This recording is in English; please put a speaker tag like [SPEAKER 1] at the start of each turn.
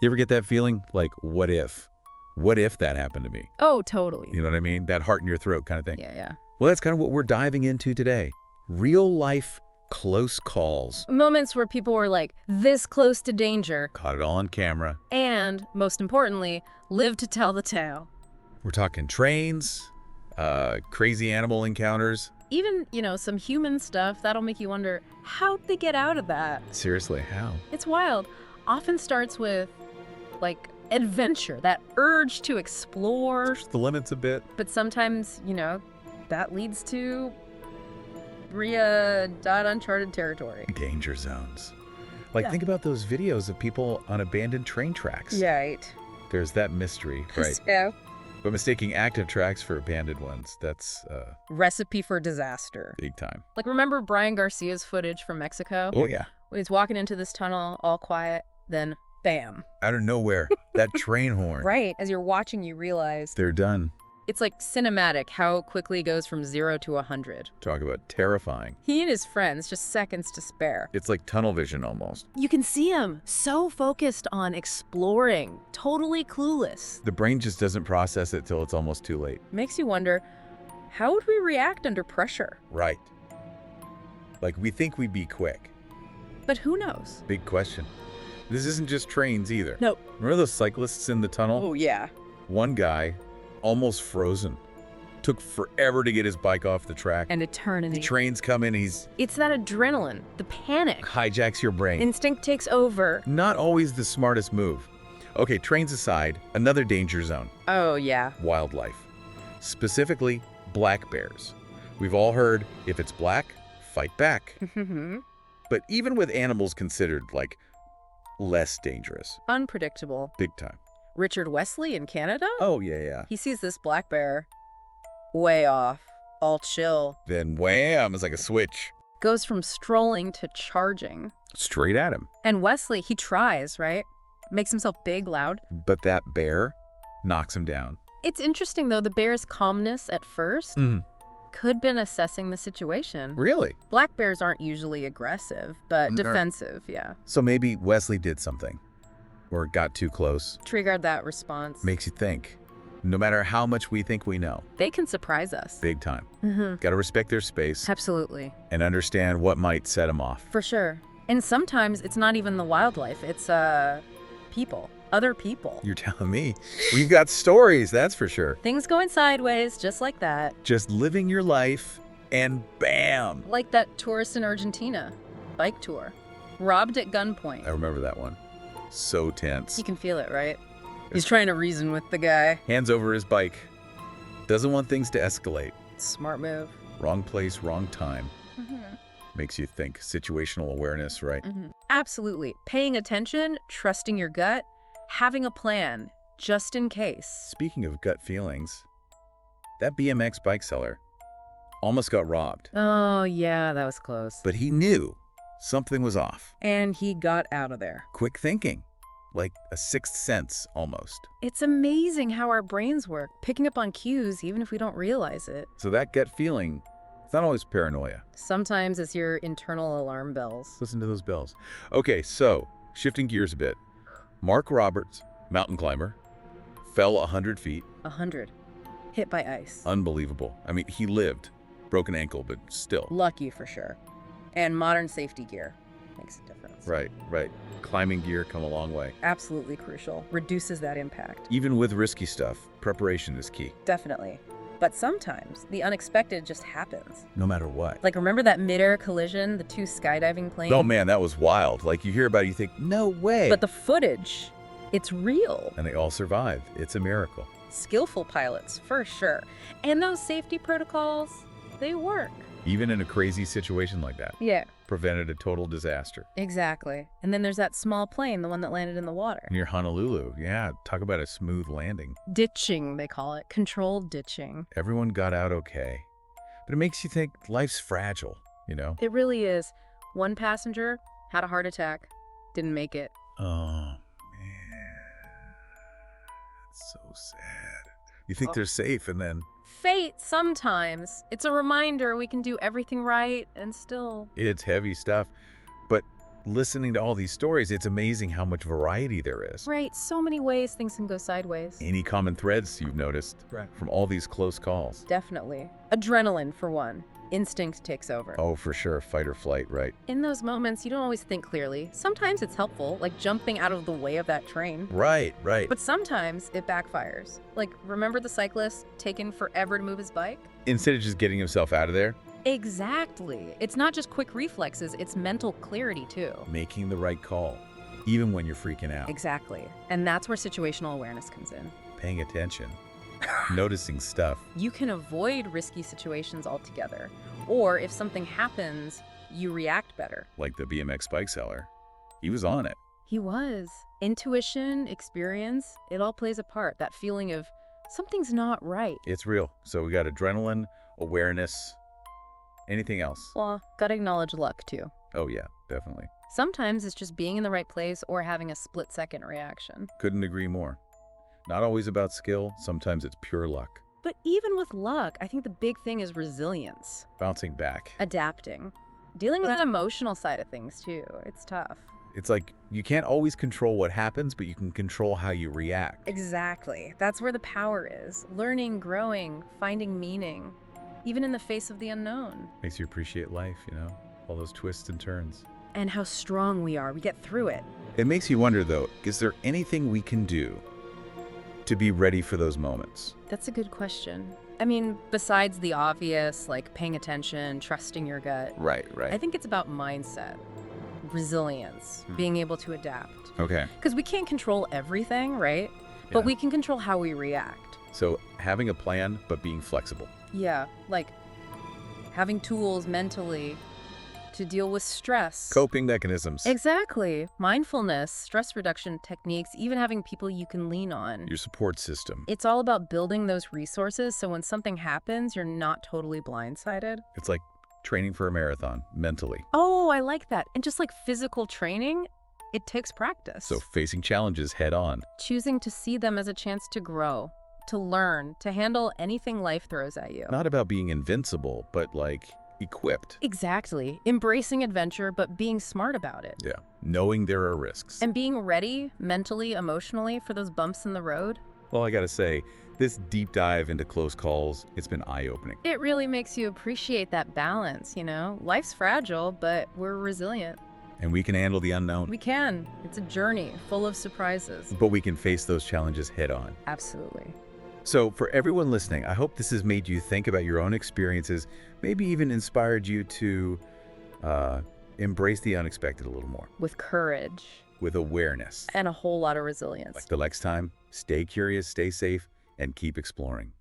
[SPEAKER 1] You ever get that feeling? Like, what if? What if that happened to me?
[SPEAKER 2] Oh, totally.
[SPEAKER 1] You know what I mean? That heart in your throat kind of thing.
[SPEAKER 2] Yeah.
[SPEAKER 1] Well, that's kind of what we're diving into today. Real life close calls.
[SPEAKER 2] Moments where people were like this close to danger.
[SPEAKER 1] Caught it all on camera.
[SPEAKER 2] And, most importantly, live to tell the tale.
[SPEAKER 1] We're talking trains, crazy animal encounters.
[SPEAKER 2] Even, some human stuff that'll make you wonder, how'd they get out of that?
[SPEAKER 1] Seriously, how?
[SPEAKER 2] It's wild. Often starts with, adventure, that urge to explore.
[SPEAKER 1] Push the limits a bit.
[SPEAKER 2] But sometimes, that leads to uncharted territory.
[SPEAKER 1] Danger zones. Like,
[SPEAKER 2] Yeah.
[SPEAKER 1] think about those videos of people on abandoned train tracks.
[SPEAKER 2] Right.
[SPEAKER 1] There's that mystery, right?
[SPEAKER 2] Yeah.
[SPEAKER 1] But mistaking active tracks for abandoned ones, that's
[SPEAKER 2] Recipe for disaster.
[SPEAKER 1] big time.
[SPEAKER 2] Remember Brian Garcia's footage from Mexico?
[SPEAKER 1] Oh, yeah.
[SPEAKER 2] When he's walking into this tunnel, all quiet, then bam.
[SPEAKER 1] Out of nowhere, that train horn.
[SPEAKER 2] Right. As you're watching, you realize
[SPEAKER 1] They're done.
[SPEAKER 2] it's cinematic how quickly it goes from 0 to 100.
[SPEAKER 1] Talk about terrifying.
[SPEAKER 2] He and his friends, just seconds to spare.
[SPEAKER 1] It's like tunnel vision almost.
[SPEAKER 2] You can see him so focused on exploring, totally clueless.
[SPEAKER 1] The brain just doesn't process it till it's almost too late.
[SPEAKER 2] Makes you wonder, how would we react under pressure?
[SPEAKER 1] Right. Like, we think we'd be quick.
[SPEAKER 2] But who knows?
[SPEAKER 1] Big question. This isn't just trains either.
[SPEAKER 2] Nope.
[SPEAKER 1] Remember those cyclists in the tunnel?
[SPEAKER 2] Oh, yeah.
[SPEAKER 1] One guy, almost frozen. Took forever to get his bike off the track.
[SPEAKER 2] And eternity.
[SPEAKER 1] Trains come in, he's
[SPEAKER 2] It's that adrenaline, the panic.
[SPEAKER 1] hijacks your brain.
[SPEAKER 2] Instinct takes over.
[SPEAKER 1] Not always the smartest move. Okay, trains aside, another danger zone.
[SPEAKER 2] Oh, yeah.
[SPEAKER 1] Wildlife. Specifically, black bears. We've all heard, if it's black, fight back. But even with animals considered, less dangerous.
[SPEAKER 2] Unpredictable.
[SPEAKER 1] Big time.
[SPEAKER 2] Richard Wesley in Canada?
[SPEAKER 1] Oh, yeah.
[SPEAKER 2] He sees this black bear way off, all chill.
[SPEAKER 1] Then wham, it's like a switch.
[SPEAKER 2] Goes from strolling to charging.
[SPEAKER 1] Straight at him.
[SPEAKER 2] And Wesley, he tries, right? Makes himself big, loud.
[SPEAKER 1] But that bear knocks him down.
[SPEAKER 2] It's interesting, though, the bear's calmness at first could have been assessing the situation.
[SPEAKER 1] Really?
[SPEAKER 2] Black bears aren't usually aggressive, but
[SPEAKER 1] They're-
[SPEAKER 2] defensive, yeah.
[SPEAKER 1] So maybe Wesley did something. Or got too close.
[SPEAKER 2] Triggered that response.
[SPEAKER 1] Makes you think. No matter how much we think we know.
[SPEAKER 2] They can surprise us.
[SPEAKER 1] Big time. Got to respect their space
[SPEAKER 2] Absolutely.
[SPEAKER 1] and understand what might set them off.
[SPEAKER 2] For sure. And sometimes it's not even the wildlife, it's people, other people.
[SPEAKER 1] You're telling me. We've got stories, that's for sure.
[SPEAKER 2] Things going sideways, just like that.
[SPEAKER 1] Just living your life and bam.
[SPEAKER 2] Like that tourist in Argentina, bike tour, robbed at gunpoint.
[SPEAKER 1] I remember that one. So tense.
[SPEAKER 2] You can feel it, right? He's trying to reason with the guy.
[SPEAKER 1] Hands over his bike. Doesn't want things to escalate.
[SPEAKER 2] Smart move.
[SPEAKER 1] Wrong place, wrong time. Makes you think. Situational awareness, right?
[SPEAKER 2] Absolutely. Paying attention, trusting your gut, having a plan, just in case.
[SPEAKER 1] Speaking of gut feelings, that BMX bike seller almost got robbed.
[SPEAKER 2] Oh, yeah, that was close.
[SPEAKER 1] But he knew something was off.
[SPEAKER 2] And he got out of there.
[SPEAKER 1] Quick thinking. Like a sixth sense, almost.
[SPEAKER 2] It's amazing how our brains work, picking up on cues even if we don't realize it.
[SPEAKER 1] So that gut feeling, it's not always paranoia.
[SPEAKER 2] Sometimes it's your internal alarm bells.
[SPEAKER 1] Listen to those bells. Okay, so shifting gears a bit. Mark Roberts, mountain climber, fell 100 feet.
[SPEAKER 2] 100. Hit by ice.
[SPEAKER 1] Unbelievable. I mean, he lived. Broken ankle, but still.
[SPEAKER 2] Lucky for sure. And modern safety gear makes a difference.
[SPEAKER 1] Right. Climbing gear come a long way.
[SPEAKER 2] Absolutely crucial. Reduces that impact.
[SPEAKER 1] Even with risky stuff, preparation is key.
[SPEAKER 2] Definitely. But sometimes the unexpected just happens.
[SPEAKER 1] No matter what.
[SPEAKER 2] Remember that mid-air collision, the two skydiving planes?
[SPEAKER 1] Oh man, that was wild. You hear about it, you think, no way.
[SPEAKER 2] But the footage, it's real.
[SPEAKER 1] And they all survived. It's a miracle.
[SPEAKER 2] Skillful pilots, for sure. And those safety protocols, they work.
[SPEAKER 1] Even in a crazy situation like that.
[SPEAKER 2] Yeah.
[SPEAKER 1] Prevented a total disaster.
[SPEAKER 2] Exactly. And then there's that small plane, the one that landed in the water.
[SPEAKER 1] Near Honolulu. Yeah, talk about a smooth landing.
[SPEAKER 2] Ditching, they call it. Controlled ditching.
[SPEAKER 1] Everyone got out okay. But it makes you think life's fragile, you know?
[SPEAKER 2] It really is. One passenger had a heart attack, didn't make it.
[SPEAKER 1] Oh, man. It's so sad. You think they're safe and then...
[SPEAKER 2] Fate, sometimes. It's a reminder we can do everything right and still...
[SPEAKER 1] It's heavy stuff. But listening to all these stories, it's amazing how much variety there is.
[SPEAKER 2] Right, so many ways things can go sideways.
[SPEAKER 1] Any common threads you've noticed from all these close calls?
[SPEAKER 2] Definitely. Adrenaline, for one. Instinct takes over.
[SPEAKER 1] Oh, for sure. Fight or flight, right?
[SPEAKER 2] In those moments, you don't always think clearly. Sometimes it's helpful, like jumping out of the way of that train.
[SPEAKER 1] Right.
[SPEAKER 2] But sometimes it backfires. Like, remember the cyclist taking forever to move his bike?
[SPEAKER 1] Instead of just getting himself out of there,
[SPEAKER 2] Exactly. It's not just quick reflexes, it's mental clarity too.
[SPEAKER 1] making the right call, even when you're freaking out,
[SPEAKER 2] Exactly. And that's where situational awareness comes in.
[SPEAKER 1] paying attention, noticing stuff.
[SPEAKER 2] You can avoid risky situations altogether. Or if something happens, you react better.
[SPEAKER 1] Like the BMX bike seller. He was on it.
[SPEAKER 2] He was. Intuition, experience, it all plays a part. That feeling of something's not right.
[SPEAKER 1] It's real. So we got adrenaline, awareness. Anything else?
[SPEAKER 2] Well, gotta acknowledge luck too.
[SPEAKER 1] Oh, yeah, definitely.
[SPEAKER 2] Sometimes it's just being in the right place or having a split-second reaction.
[SPEAKER 1] Couldn't agree more. Not always about skill. Sometimes it's pure luck.
[SPEAKER 2] But even with luck, I think the big thing is resilience.
[SPEAKER 1] Bouncing back.
[SPEAKER 2] Adapting. Dealing with the emotional side of things too. It's tough.
[SPEAKER 1] It's like you can't always control what happens, but you can control how you react.
[SPEAKER 2] Exactly. That's where the power is. Learning, growing, finding meaning, even in the face of the unknown.
[SPEAKER 1] Makes you appreciate life, all those twists and turns.
[SPEAKER 2] And how strong we are. We get through it.
[SPEAKER 1] It makes you wonder, though, is there anything we can do to be ready for those moments?
[SPEAKER 2] That's a good question. I mean, besides the obvious, like paying attention, trusting your gut,
[SPEAKER 1] Right.
[SPEAKER 2] I think it's about mindset, resilience, being able to adapt.
[SPEAKER 1] Okay.
[SPEAKER 2] Because we can't control everything, right? But
[SPEAKER 1] Yeah.
[SPEAKER 2] we can control how we react.
[SPEAKER 1] So having a plan, but being flexible.
[SPEAKER 2] Yeah, like having tools mentally to deal with stress.
[SPEAKER 1] Coping mechanisms.
[SPEAKER 2] Exactly. Mindfulness, stress reduction techniques, even having people you can lean on.
[SPEAKER 1] Your support system.
[SPEAKER 2] It's all about building those resources so when something happens, you're not totally blindsided.
[SPEAKER 1] It's like training for a marathon, mentally.
[SPEAKER 2] Oh, I like that. And just like physical training, it takes practice.
[SPEAKER 1] So facing challenges head on.
[SPEAKER 2] Choosing to see them as a chance to grow, to learn, to handle anything life throws at you.
[SPEAKER 1] Not about being invincible, but like equipped.
[SPEAKER 2] Exactly. Embracing adventure, but being smart about it.
[SPEAKER 1] Yeah. Knowing there are risks.
[SPEAKER 2] And being ready, mentally, emotionally, for those bumps in the road.
[SPEAKER 1] Well, I gotta say, this deep dive into close calls, it's been eye-opening.
[SPEAKER 2] It really makes you appreciate that balance, Life's fragile, but we're resilient.
[SPEAKER 1] And we can handle the unknown.
[SPEAKER 2] We can. It's a journey full of surprises.
[SPEAKER 1] But we can face those challenges head on.
[SPEAKER 2] Absolutely.
[SPEAKER 1] So for everyone listening, I hope this has made you think about your own experiences, maybe even inspired you to embrace the unexpected a little more.
[SPEAKER 2] With courage.
[SPEAKER 1] With awareness.
[SPEAKER 2] And a whole lot of resilience.
[SPEAKER 1] Till next time, stay curious, stay safe, and keep exploring.